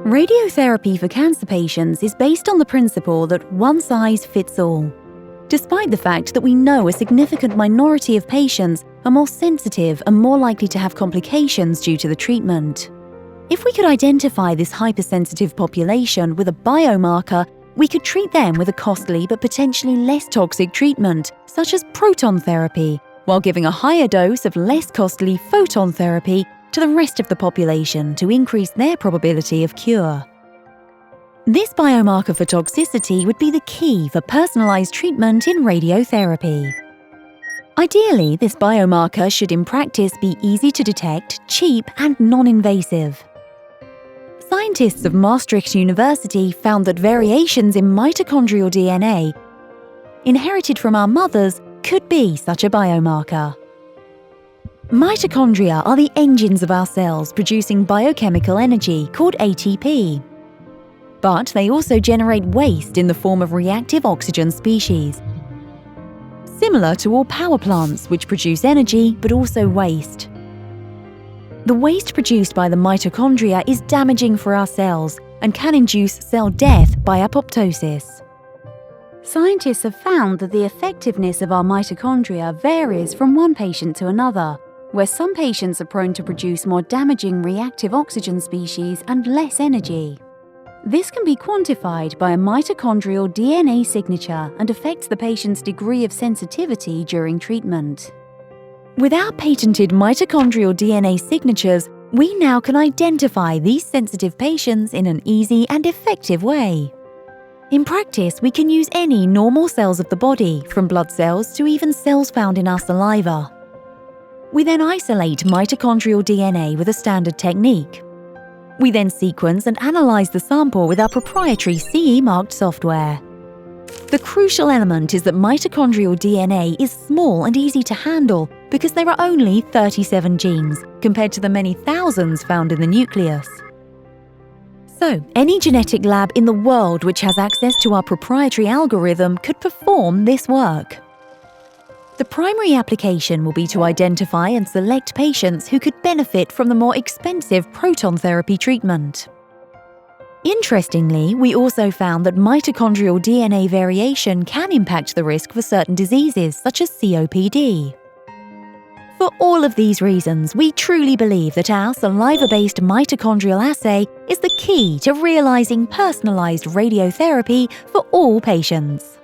Radiotherapy for cancer patients is based on the principle that one size fits all. Despite the fact that we know a significant minority of patients are more sensitive and more likely to have complications due to the treatment. If we could identify this hypersensitive population with a biomarker, we could treat them with a costly but potentially less toxic treatment, such as proton therapy, while giving a higher dose of less costly photon therapy to the rest of the population to increase their probability of cure. This biomarker for toxicity would be the key for personalized treatment in radiotherapy. Ideally, this biomarker should in practice be easy to detect, cheap and non-invasive. Scientists of Maastricht University found that variations in mitochondrial DNA inherited from our mothers could be such a biomarker. Mitochondria are the engines of our cells producing biochemical energy called ATP. But they also generate waste in the form of reactive oxygen species, similar to all power plants which produce energy but also waste. The waste produced by the mitochondria is damaging for our cells and can induce cell death by apoptosis. Scientists have found that the effectiveness of our mitochondria varies from one patient to another, where some patients are prone to produce more damaging reactive oxygen species and less energy. This can be quantified by a mitochondrial DNA signature and affects the patient's degree of sensitivity during treatment. With our patented mitochondrial DNA signatures, we now can identify these sensitive patients in an easy and effective way. In practice, we can use any normal cells of the body, from blood cells to even cells found in our saliva. We then isolate mitochondrial DNA with a standard technique. We then sequence and analyze the sample with our proprietary CE-marked software. The crucial element is that mitochondrial DNA is small and easy to handle because there are only 37 genes, compared to the many thousands found in the nucleus. So, any genetic lab in the world which has access to our proprietary algorithm could perform this work. The primary application will be to identify and select patients who could benefit from the more expensive proton therapy treatment. Interestingly, we also found that mitochondrial DNA variation can impact the risk for certain diseases such as COPD. For all of these reasons, we truly believe that our saliva-based mitochondrial assay is the key to realizing personalized radiotherapy for all patients.